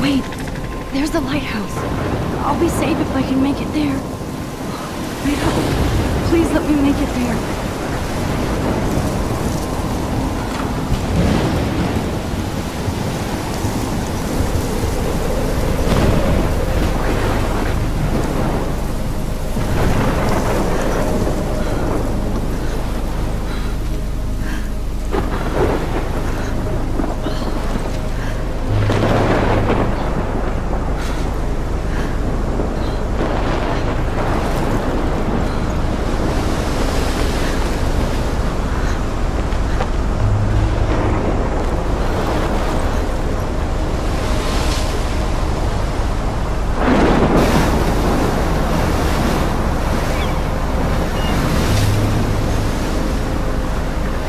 Wait, there's the lighthouse. I'll be safe if I can make it there. Wait up. Please let me make it there.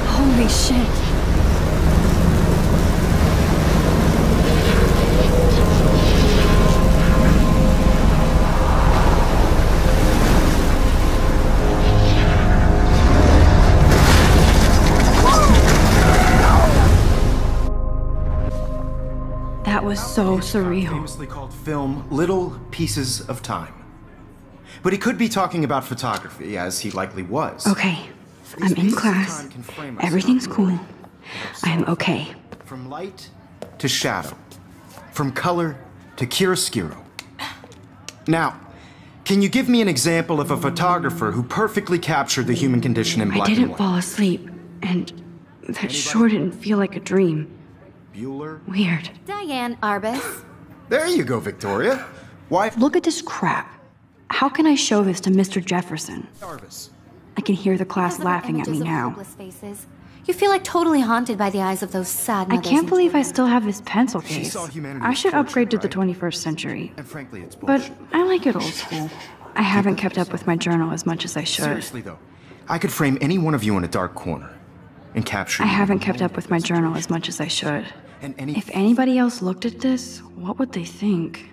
Holy shit. That was so surreal. Famously called film Little Pieces of Time. But he could be talking about photography, as he likely was. Okay, I'm in class. Everything's cool. I'm okay. From light to shadow. From color to chiaroscuro. Now, can you give me an example of a photographer who perfectly captured the human condition in black and white? I didn't fall asleep, and that sure didn't feel like a dream. Bueller? Weird. Diane Arbus. There you go, Victoria. Why? Look at this crap. How can I show this to Mr. Jefferson? Arbus. I can hear the class laughing at me now. Faces. You feel like totally haunted by the eyes of those sad I mothers. can't believe I still have this pencil She case. saw humanity I as should torture, upgrade to the right? 21st century. And frankly, it's But bullshit. I like it old school. I haven't kept up with my journal as much as I should. Seriously, though, I could frame any one of you in a dark corner and capture I you. haven't kept up with my journal as much as I should. And any... If anybody else looked at this, what would they think?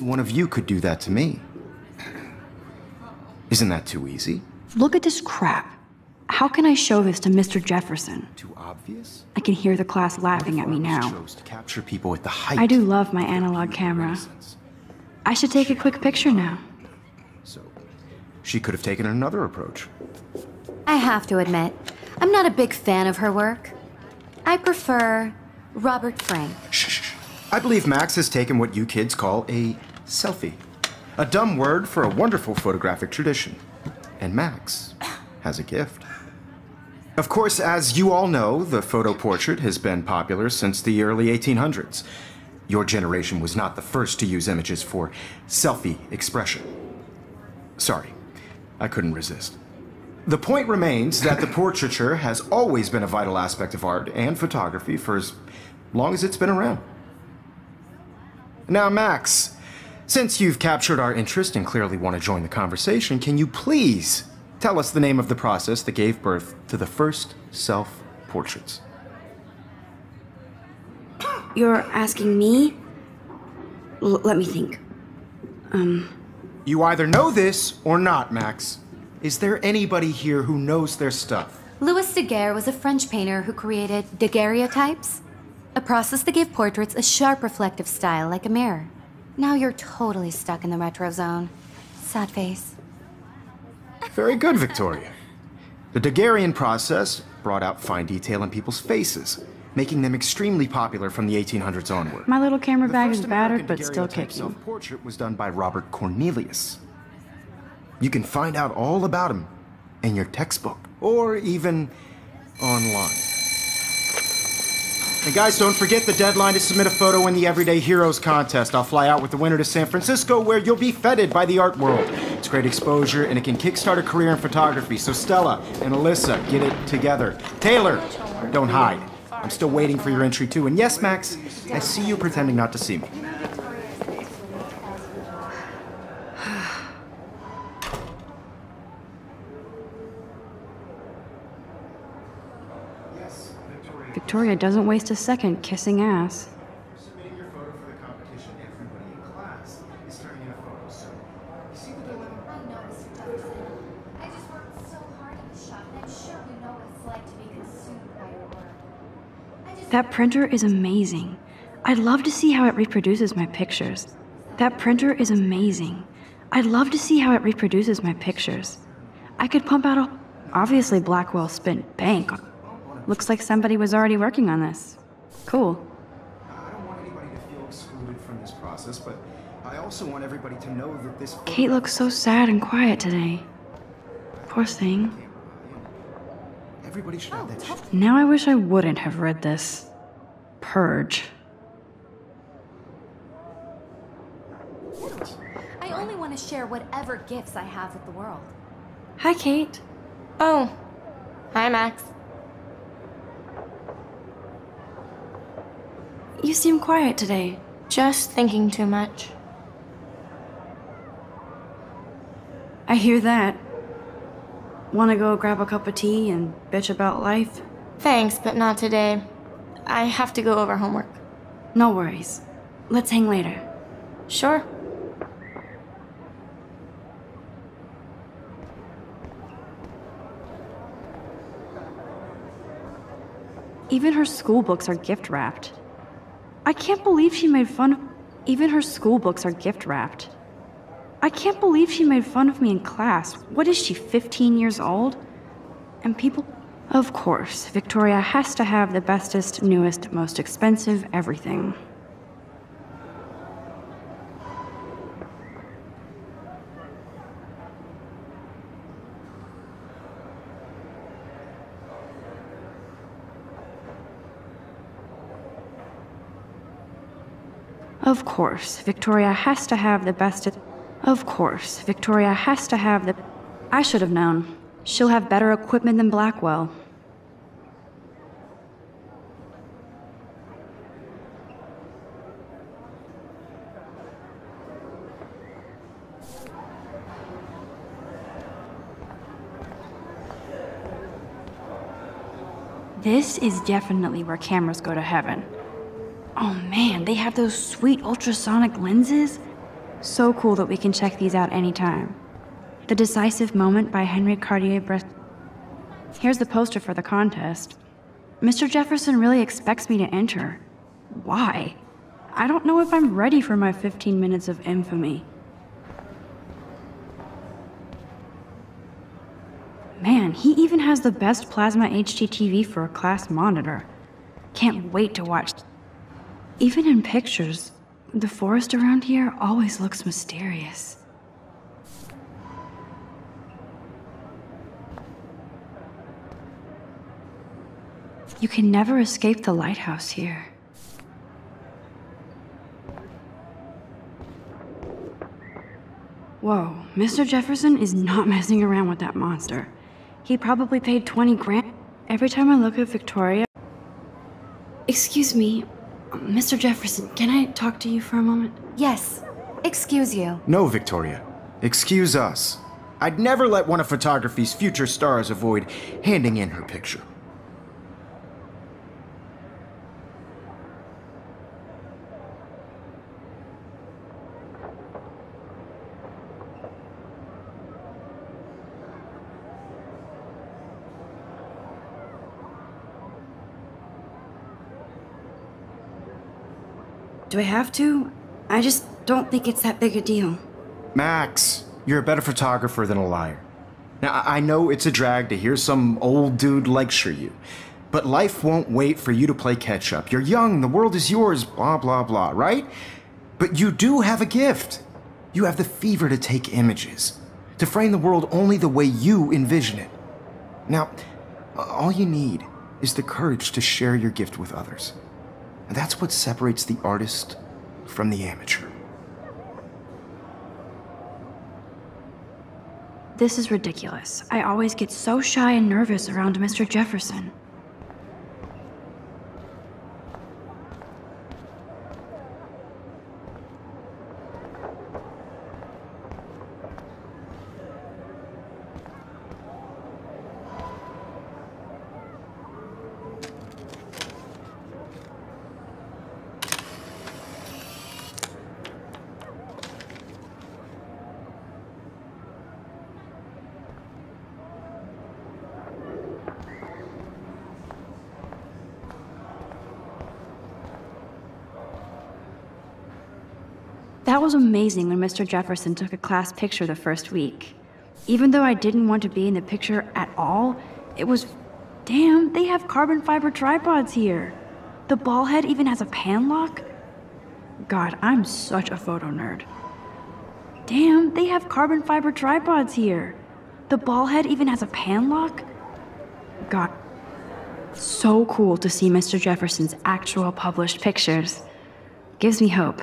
one of you could do that to me. Isn't that too easy? Look at this crap. How can I show this to Mr. Jefferson? Too obvious? I can hear the class laughing at me now. Chose to capture people at the height. I do love my analog camera. I should take a quick picture now. So, she could have taken another approach. I have to admit, I'm not a big fan of her work. I prefer Robert Frank. Shh. I believe Max has taken what you kids call a selfie. A dumb word for a wonderful photographic tradition. And Max has a gift. Of course, as you all know, the photo portrait has been popular since the early 1800s. Your generation was not the first to use images for selfie expression. Sorry, I couldn't resist. The point remains that the portraiture has always been a vital aspect of art and photography for as long as it's been around. Now, Max, since you've captured our interest and clearly want to join the conversation, can you please tell us the name of the process that gave birth to the first self-portraits? You're asking me? Let me think. You either know this or not, Max. Is there anybody here who knows their stuff? Louis Daguerre was a French painter who created daguerreotypes, a process that gave portraits a sharp reflective style like a mirror. Now you're totally stuck in the retro zone. Sad face. Very good, Victoria. The Daguerrean process brought out fine detail in people's faces, making them extremely popular from the 1800s onward. My little camera The bag first is battered, American but still daguerreotype kicking. self-portrait was done by Robert Cornelius. You can find out all about him in your textbook, or even online. And guys, don't forget the deadline to submit a photo in the Everyday Heroes contest. I'll fly out with the winner to San Francisco, where you'll be feted by the art world. It's great exposure, and it can kickstart a career in photography. So Stella and Alyssa, get it together. Taylor, don't hide. I'm still waiting for your entry too. And yes, Max, I see you pretending not to see me. Victoria doesn't waste a second kissing ass. Submitting your photo for the competition, everybody in class is turning in a photo, so you see the dilemma? I know, Mr. Jefferson. I just worked so hard in the shop, and I'm sure you know what it's like to be consumed by your work. That printer is amazing. I'd love to see how it reproduces my pictures. That printer is amazing. I'd love to see how it reproduces my pictures. I could pump out a... Obviously Blackwell spent bank. Looks like somebody was already working on this. Cool. I don't want anybody to feel excluded from this process, but I also want everybody to know that this... Kate looks so sad and quiet today. Poor thing. Everybody should have that shit. Now I wish I wouldn't have read this. Purge. I only want to share whatever gifts I have with the world. Hi, Kate. Oh. Hi, Max. You seem quiet today. Just thinking too much. I hear that. Wanna go grab a cup of tea and bitch about life? Thanks, but not today. I have to go over homework. No worries. Let's hang later. Sure. Even her school books are gift wrapped. I can't believe she made fun of... Even her school books are gift wrapped. I can't believe she made fun of me in class. What is she, 15 years old? And people... Of course, Victoria has to have the bestest, newest, most expensive everything. Of course, Victoria has to have the best... Of course, Victoria has to have the... I should have known. She'll have better equipment than Blackwell. This is definitely where cameras go to heaven. Oh man, they have those sweet ultrasonic lenses. So cool that we can check these out anytime. The Decisive Moment by Henry Cartier-Bresson. Here's the poster for the contest. Mr. Jefferson really expects me to enter. Why? I don't know if I'm ready for my 15 minutes of infamy. Man, he even has the best plasma HDTV for a class monitor. Can't wait to watch. Even in pictures, the forest around here always looks mysterious. You can never escape the lighthouse here. Whoa, Mr. Jefferson is not messing around with that monster. He probably paid 20 grand. Every time I look at Victoria... Excuse me, Mr. Jefferson, can I talk to you for a moment? Yes. Excuse you. No, Victoria. Excuse us. I'd never let one of photography's future stars avoid handing in her picture. Do I have to? I just don't think it's that big a deal. Max, you're a better photographer than a liar. Now, I know it's a drag to hear some old dude lecture you, but life won't wait for you to play catch-up. You're young, the world is yours, blah, blah, blah, right? But you do have a gift. You have the fever to take images, to frame the world only the way you envision it. Now, all you need is the courage to share your gift with others. And that's what separates the artist from the amateur. This is ridiculous. I always get so shy and nervous around Mr. Jefferson. That was amazing when Mr. Jefferson took a class picture the first week. Even though I didn't want to be in the picture at all, it was... Damn, they have carbon fiber tripods here. The ball head even has a pan lock. God, I'm such a photo nerd. Damn, they have carbon fiber tripods here. The ball head even has a pan lock. God, so cool to see Mr. Jefferson's actual published pictures. Gives me hope.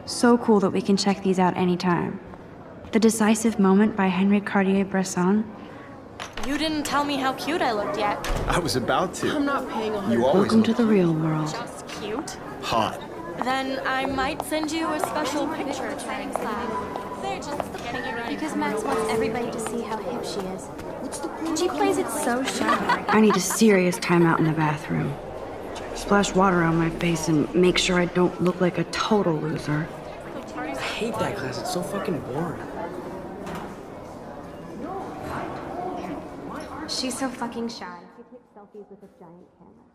So cool that we can check these out anytime. The Decisive Moment by Henry Cartier-Bresson. You didn't tell me how cute I looked yet. I was about to. I'm not paying a You always Welcome to look the real world. Just cute? hot. Then I might send you a special picture training class. They're just getting you ready. Because Max wants everybody to see how hip she is. What's the point? She plays it so shy. I need a serious timeout in the bathroom. Splash water on my face and make sure I don't look like a total loser. I hate that class. It's so fucking boring. She's so fucking shy. She takes selfies with a giant camera.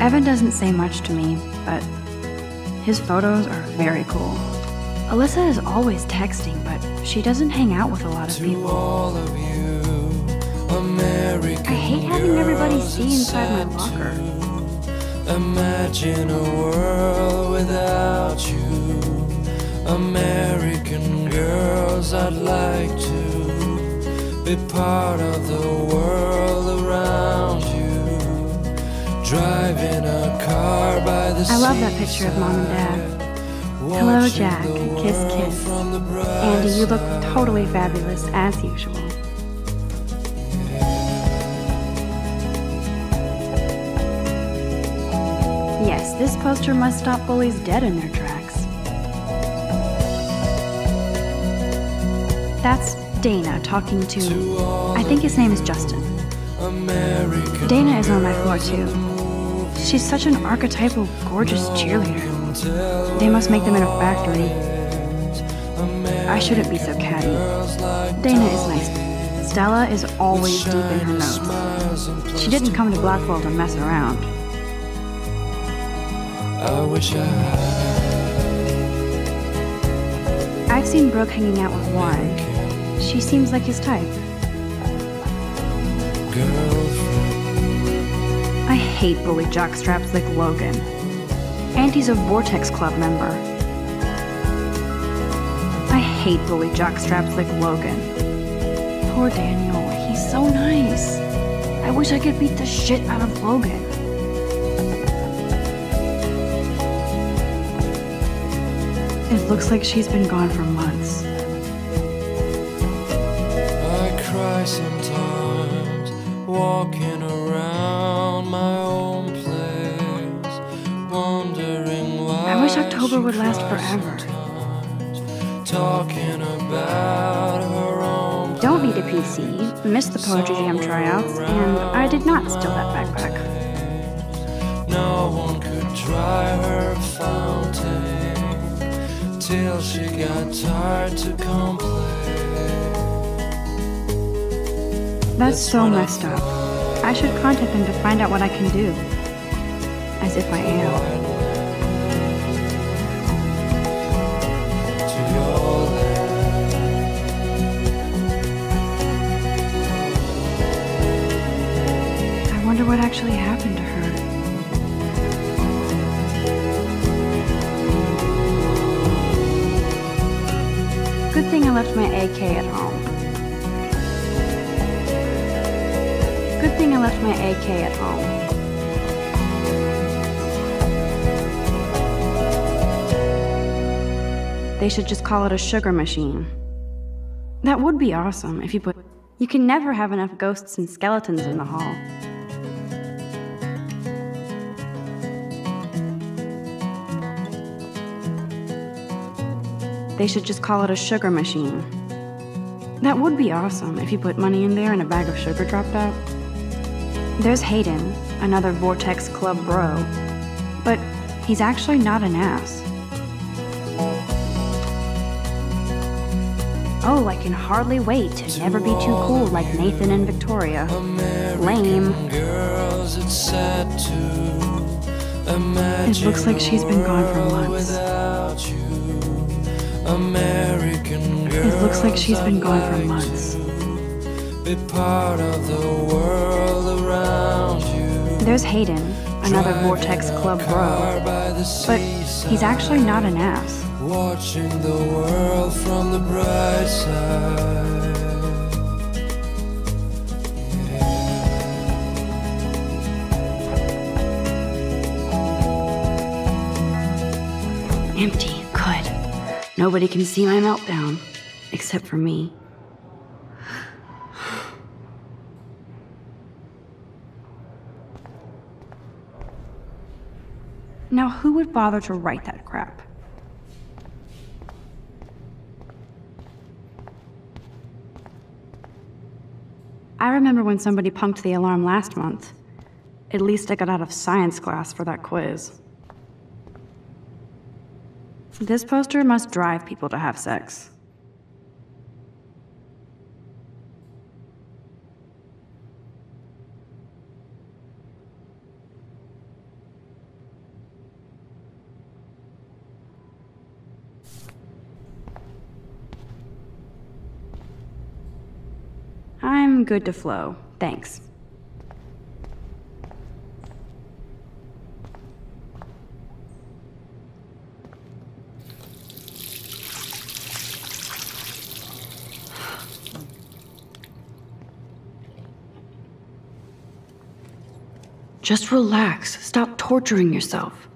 Evan doesn't say much to me, but his photos are very cool. Alyssa is always texting, but she doesn't hang out with a lot of people. All of you, American I hate having everybody see inside my locker. Imagine a world without you. American girls, I'd like to be part of the world around you. Driving a car by the I love that picture of Mom and Dad. Hello, Jack. Kiss, kiss. Andy, you look totally fabulous, as usual. Yes, this poster must stop bullies dead in their tracks. That's Dana talking to... I think his name is Justin. Dana is on my floor, too. She's such an archetypal, gorgeous cheerleader. They must make them in a factory. I shouldn't be so catty. Dana is nice. Stella is always deep in her notes. She didn't come to Blackwell to mess around. I wish I had. I've seen Brooke hanging out with Warren. She seems like his type. I hate bully jockstraps like Logan. And he's a Vortex Club member. I hate bully jockstraps like Logan. Poor Daniel, he's so nice. I wish I could beat the shit out of Logan. It looks like she's been gone for months. I cry sometimes, walking around my own place, wondering why. I wish October would last forever. Talking about her own. Don't need a PC, missed the Poetry Jam tryouts, and I did not steal that backpack. No one could dry her fountain till she got tired to complain. That's so messed up. I should contact them to find out what I can do. As if I am. I wonder what actually happened to her. Good thing I left my AK at home. Good thing I left my AK at home. They should just call it a sugar machine. That would be awesome if you put... You can never have enough ghosts and skeletons in the hall. They should just call it a sugar machine. That would be awesome if you put money in there and a bag of sugar dropped out. There's Hayden, another Vortex Club bro. But he's actually not an ass. Oh, I can hardly wait to never be too cool like Nathan and Victoria. Lame. It looks like she's been gone for months. It looks like she's been gone for months. Be part of the world around you. There's Hayden, another Vortex Club bro. But he's actually not an ass. Watching the world from the bright side. Empty. Good. Nobody can see my meltdown. Except for me. Now, who would bother to write that crap? I remember when somebody punked the alarm last month. At least I got out of science class for that quiz. This poster must drive people to have sex. I'm good to flow, thanks. Just relax. Stop torturing yourself.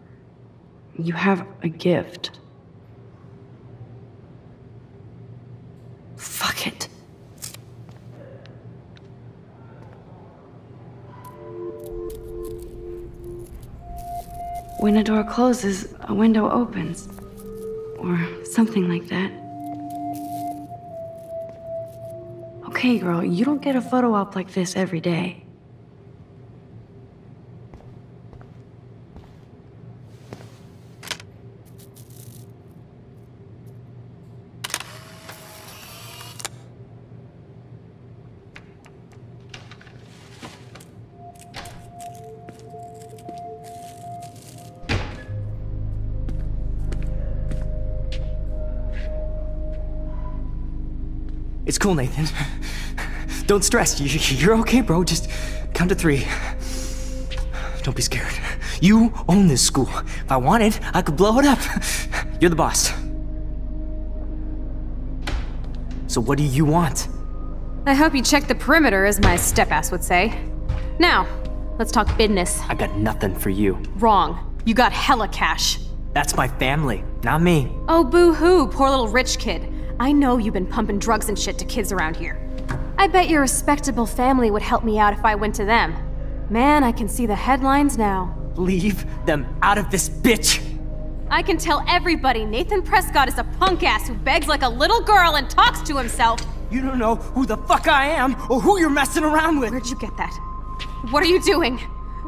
You have a gift. When a door closes, a window opens. Or something like that. Okay, girl, you don't get a photo op like this every day. It's cool, Nathan. Don't stress. You're okay, bro. Just count to 3. Don't be scared. You own this school. If I wanted, I could blow it up. You're the boss. So what do you want? I hope you check the perimeter, as my step-ass would say. Now, let's talk business. I got nothing for you. Wrong. You got hella cash. That's my family, not me. Oh, boo-hoo, poor little rich kid. I know you've been pumping drugs and shit to kids around here. I bet your respectable family would help me out if I went to them. Man, I can see the headlines now. Leave them out of this bitch! I can tell everybody Nathan Prescott is a punk ass who begs like a little girl and talks to himself. You don't know who the fuck I am or who you're messing around with. Where'd you get that? What are you doing?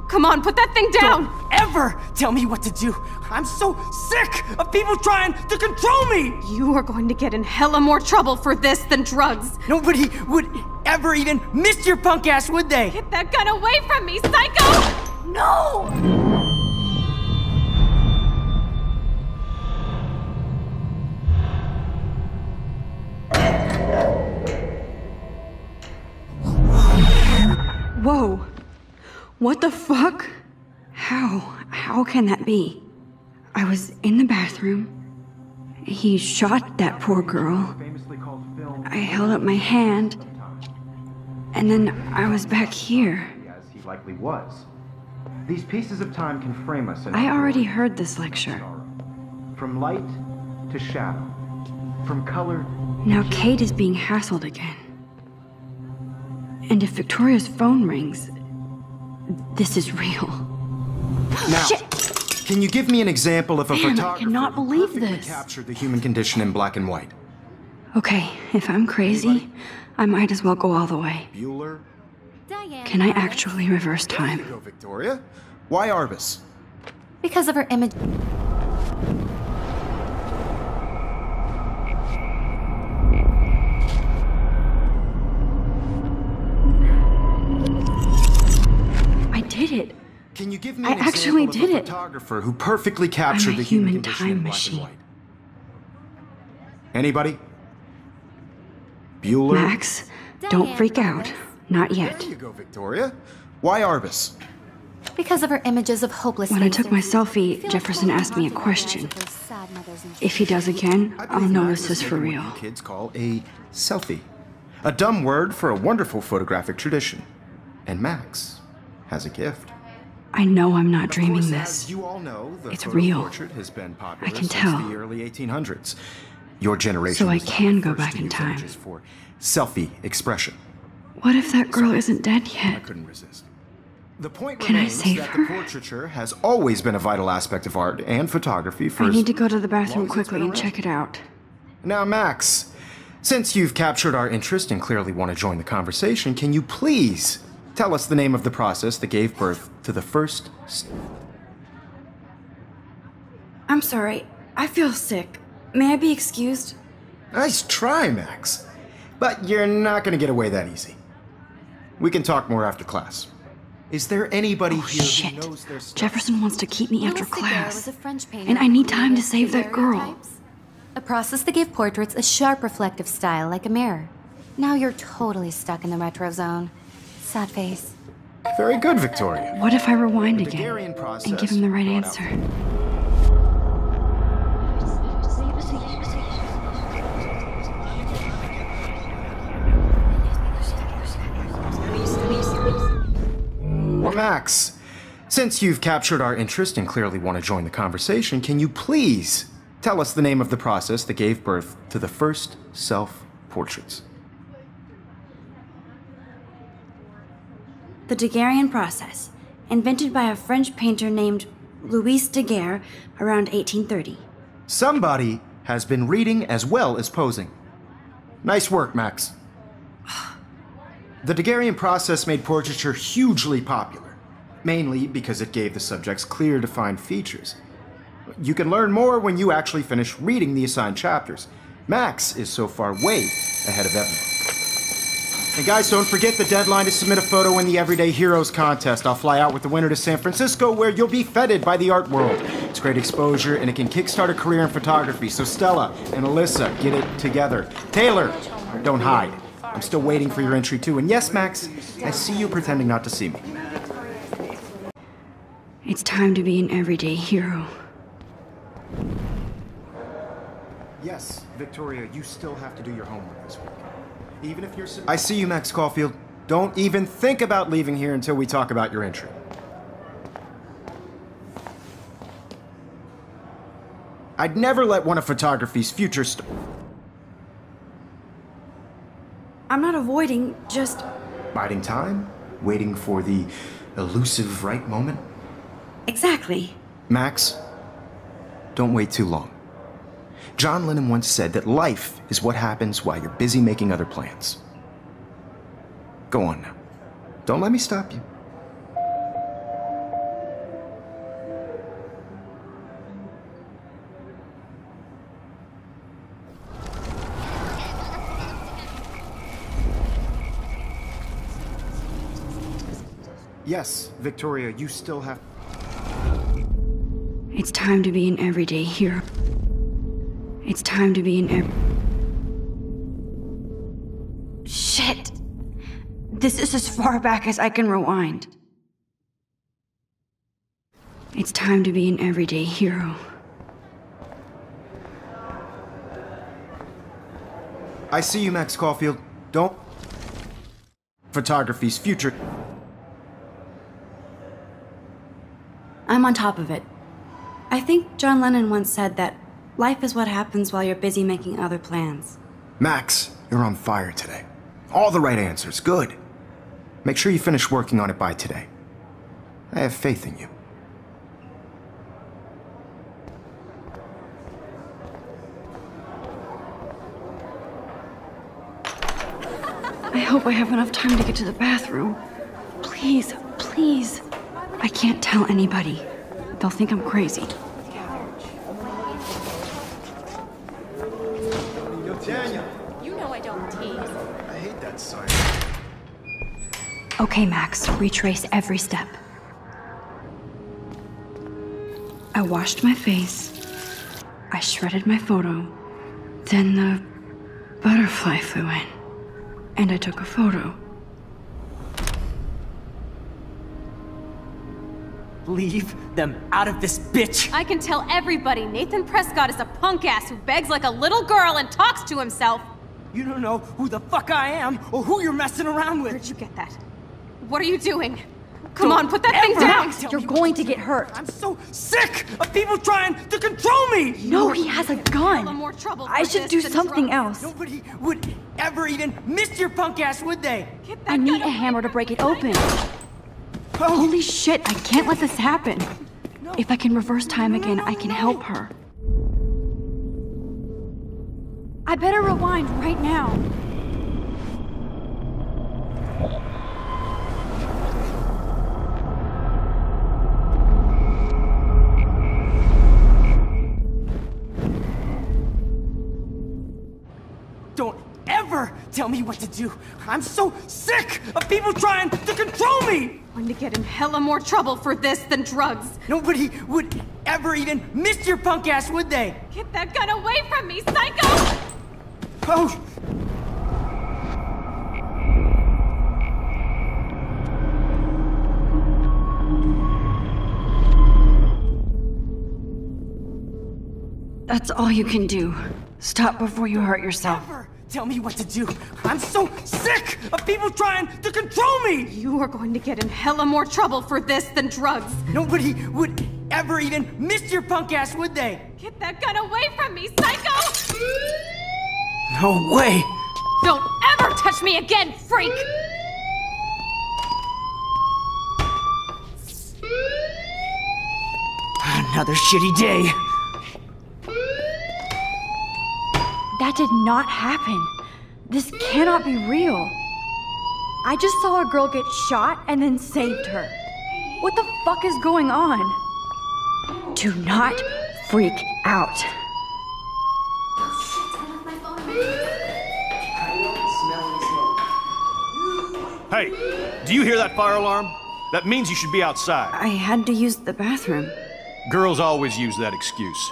Come on, put that thing down! Don't ever tell me what to do! I'm so sick of people trying to control me! You are going to get in hella more trouble for this than drugs. Nobody would ever even miss your punk ass, would they? Get that gun away from me, psycho! No! Whoa. What the fuck? How can that be? I was in the bathroom. He shot that poor girl. I held up my hand. And then I was back here. As he likely was. These pieces of time can frame us in I already heard this lecture. From light to shadow. From color. Now Kate is being hassled again. And if Victoria's phone rings, this is real. Now, Shit. Can you give me an example of a Man, I photographer cannot who believe perfectly this. captured the human condition in black and white? Okay, if I'm crazy, I might as well go all the way. Bueller? Can I actually reverse There time? you go, Victoria. Why Arbus? Because of her image. I did it. Can you give me I an actually example did of a it. photographer who perfectly captured I'm a the human human condition time in black machine. and white? Anybody? Bueller? Max, don't freak out. Not yet. There you go, Victoria. Why Arbus? Because of her images of hopeless. When I took my selfie, Jefferson asked me a question. If he does again, I I'll believe notice Max this is for making real. what you kids call a selfie. A dumb word for a wonderful photographic tradition. And Max has a gift. I know I'm not Of dreaming course, this. as you all know, the It's photo real. portrait has been popular I can since tell. the early 1800s. Your generation So I was not can the go first back to in use time. images for selfie expression. What if that girl isn't dead I yet? couldn't resist. The point Can I remains save that her? the portraiture has always been a vital aspect of art and photography for I as need to go to the long bathroom as it's quickly been and around. check it out. Now, Max, since you've captured our interest and clearly want to join the conversation, can you please tell us the name of the process that gave birth to the first... I'm sorry. I feel sick. May I be excused? Nice try, Max. But you're not going to get away that easy. We can talk more after class. Is there anybody Oh, here shit. who knows their stuff? Jefferson wants to keep me after Louis Daguerre class. was a French painter And I who need time to created save that girl. daguerreotypes, a process that gave portraits a sharp reflective style like a mirror. Now you're totally stuck in the retro zone. Sad face. Very good, Victoria. What if I rewind The again Daguerrean process and give him the right brought out- answer? Well, Max, since you've captured our interest and clearly want to join the conversation, can you please tell us the name of the process that gave birth to the first self-portraits? The Daguerrean process, invented by a French painter named Louis Daguerre, around 1830. Somebody has been reading as well as posing. Nice work, Max. The Daguerrean process made portraiture hugely popular, mainly because it gave the subjects clear, defined features. You can learn more when you actually finish reading the assigned chapters. Max is so far way ahead of everyone. And guys, don't forget the deadline to submit a photo in the Everyday Heroes contest. I'll fly out with the winner to San Francisco, where you'll be feted by the art world. It's great exposure, and it can kickstart a career in photography. So Stella and Alyssa, get it together. Taylor, don't hide. I'm still waiting for your entry too. And yes, Max, I see you pretending not to see me. It's time to be an everyday hero. Yes, Victoria, you still have to do your homework this week. Even if you're... I see you, Max Caulfield. Don't even think about leaving here until we talk about your entry. I'd never let one of photography's future I'm not avoiding, just... Biding time? Waiting for the elusive right moment? Exactly. Max, don't wait too long. John Lennon once said that life is what happens while you're busy making other plans. Go on now. Don't let me stop you. Yes, Victoria, you still have... It's time to be an everyday hero. It's time to be an Shit! This is as far back as I can rewind. It's time to be an everyday hero. I see you, Max Caulfield. Don't... Photography's future... I'm on top of it. I think John Lennon once said that life is what happens while you're busy making other plans. Max, you're on fire today. All the right answers, good. Make sure you finish working on it by today. I have faith in you. I hope I have enough time to get to the bathroom. Please, please. I can't tell anybody. They'll think I'm crazy. Daniel! You know I don't tease. I hate that sign. Okay, Max, retrace every step. I washed my face. I shredded my photo. Then the butterfly flew in. And I took a photo. Leave them out of this bitch! I can tell everybody Nathan Prescott is a punk ass who begs like a little girl and talks to himself. You don't know who the fuck I am or who you're messing around with. Where'd you get that? What are you doing? Come on, put that thing down! You're going to get hurt. I'm so sick of people trying to control me! No, he has a gun. More trouble I for should this do than something drugs. else. Nobody would ever even miss your punk ass, would they? Get that I need gun a hammer to break it open. Oh, Holy shit, I can't let this happen. If I can reverse time again, I can help her. I better rewind right now. don't ever tell me what to do. I'm so sick of people trying to control me! Going to get in hella more trouble for this than drugs. Nobody would ever even miss your punk ass, would they? Get that gun away from me, psycho! Oh! That's all you can do. Stop before you hurt yourself. Never tell me what to do. I'm so sick of people trying to control me! You are going to get in hella more trouble for this than drugs. Nobody would ever even miss your punk ass, would they? Get that gun away from me, psycho! No way! Don't ever touch me again, freak! Another shitty day. That did not happen. This cannot be real. I just saw a girl get shot and then saved her. What the fuck is going on? Do not freak out. Hey, do you hear that fire alarm? That means you should be outside. I had to use the bathroom. Girls always use that excuse.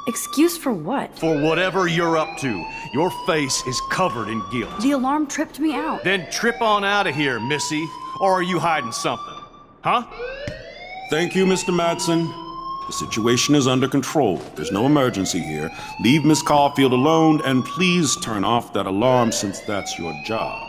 Excuse for what? For whatever you're up to. Your face is covered in guilt. The alarm tripped me out. Then trip on out of here, Missy. Or are you hiding something? Huh? Thank you, Mr. Madsen. The situation is under control. There's no emergency here. Leave Miss Caulfield alone, and please turn off that alarm since that's your job.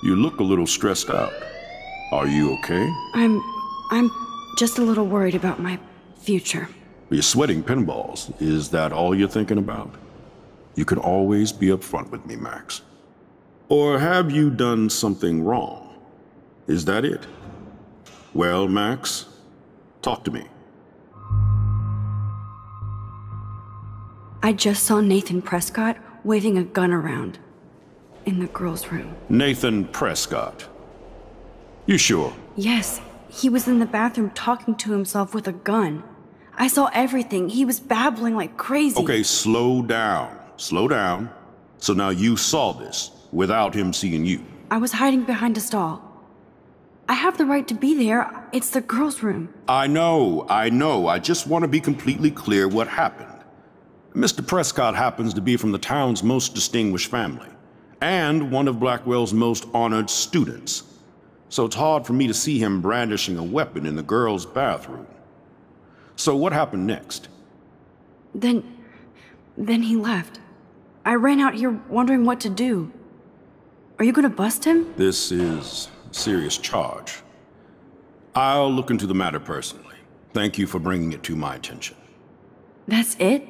You look a little stressed out. Are you okay? I'm just a little worried about my future. You're sweating pinballs. Is that all you're thinking about? You can always be upfront with me, Max. Or have you done something wrong? Is that it? Well, Max, talk to me. I just saw Nathan Prescott waving a gun around in the girls' room. Nathan Prescott. You sure? Yes, he was in the bathroom talking to himself with a gun. I saw everything. He was babbling like crazy. Okay, slow down. Slow down. So now you saw this without him seeing you. I was hiding behind a stall. I have the right to be there. It's the girls' room. I know. I just want to be completely clear what happened. Mr. Prescott happens to be from the town's most distinguished family, and one of Blackwell's most honored students. So it's hard for me to see him brandishing a weapon in the girls' bathroom. So what happened next? Then he left. I ran out here wondering what to do. Are you gonna bust him? This is a serious charge. I'll look into the matter personally. Thank you for bringing it to my attention. That's it?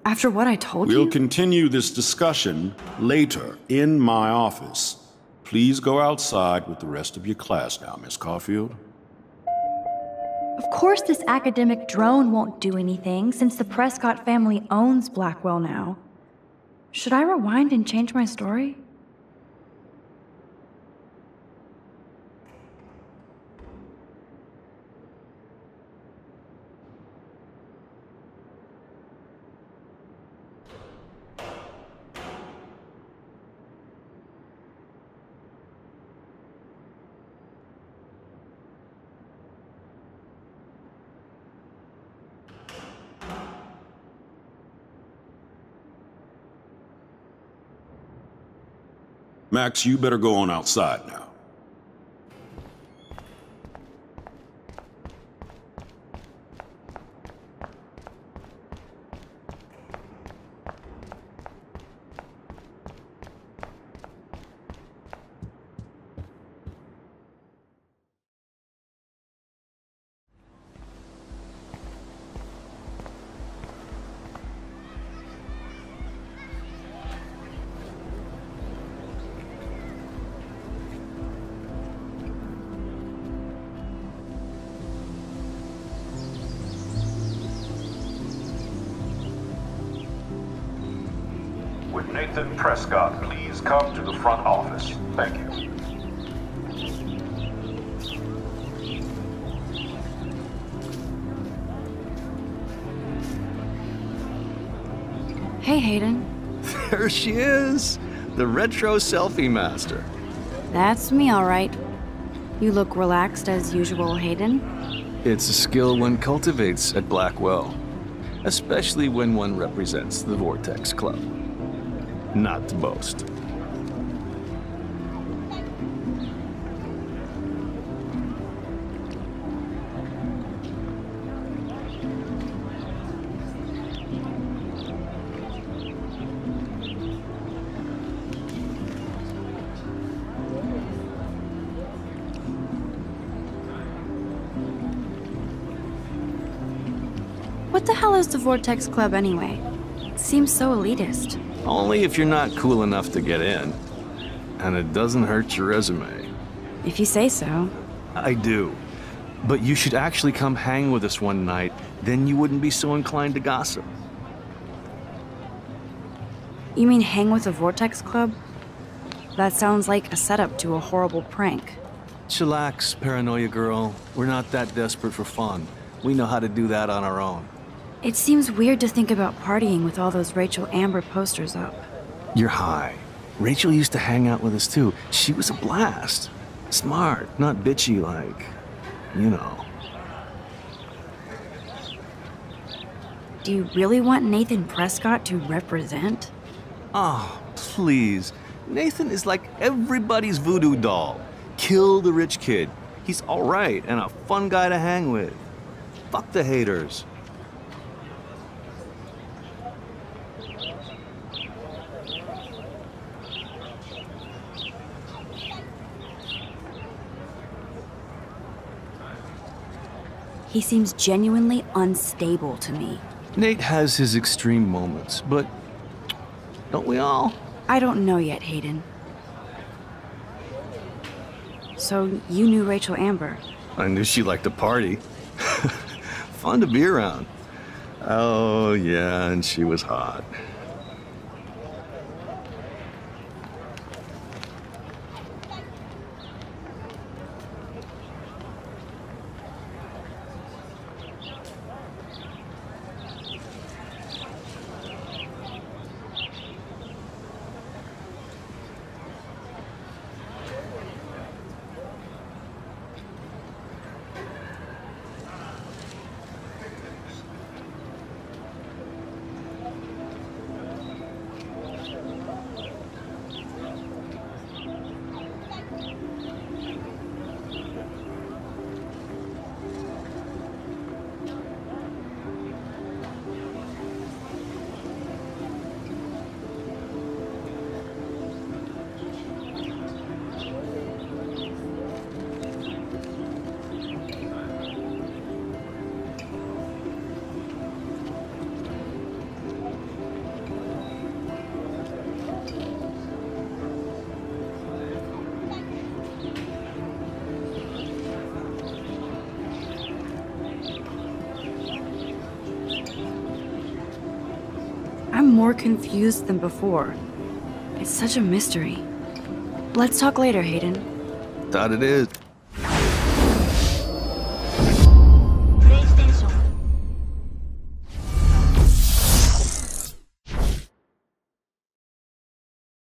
After what I told you? We'll continue this discussion later in my office. Please go outside with the rest of your class now, Miss Caulfield. Of course this academic drone won't do anything, since the Prescott family owns Blackwell now. Should I rewind and change my story? Max, you better go on outside now. Would Nathan Prescott please come to the front office? Thank you. Hey, Hayden. There she is, the retro selfie master. That's me, all right. You look relaxed as usual, Hayden. It's a skill one cultivates at Blackwell, especially when one represents the Vortex Club. Not to boast. What the hell is the Vortex Club anyway? It seems so elitist. Only if you're not cool enough to get in. And it doesn't hurt your resume. If you say so. I do. But you should actually come hang with us one night, then you wouldn't be so inclined to gossip. You mean hang with the Vortex Club? That sounds like a setup to a horrible prank. Chillax, paranoia girl. We're not that desperate for fun. We know how to do that on our own. It seems weird to think about partying with all those Rachel Amber posters up. You're high. Rachel used to hang out with us too. She was a blast. Smart, not bitchy like, you know. Do you really want Nathan Prescott to represent? Oh, please. Nathan is like everybody's voodoo doll. Kill the rich kid. He's all right and a fun guy to hang with. Fuck the haters. He seems genuinely unstable to me. Nate has his extreme moments, but don't we all? I don't know yet, Hayden. So, you knew Rachel Amber? I knew she liked to party. Fun to be around. Oh, yeah, and she was hot. I'm more confused than before. It's such a mystery. Let's talk later, Hayden. Thought it is.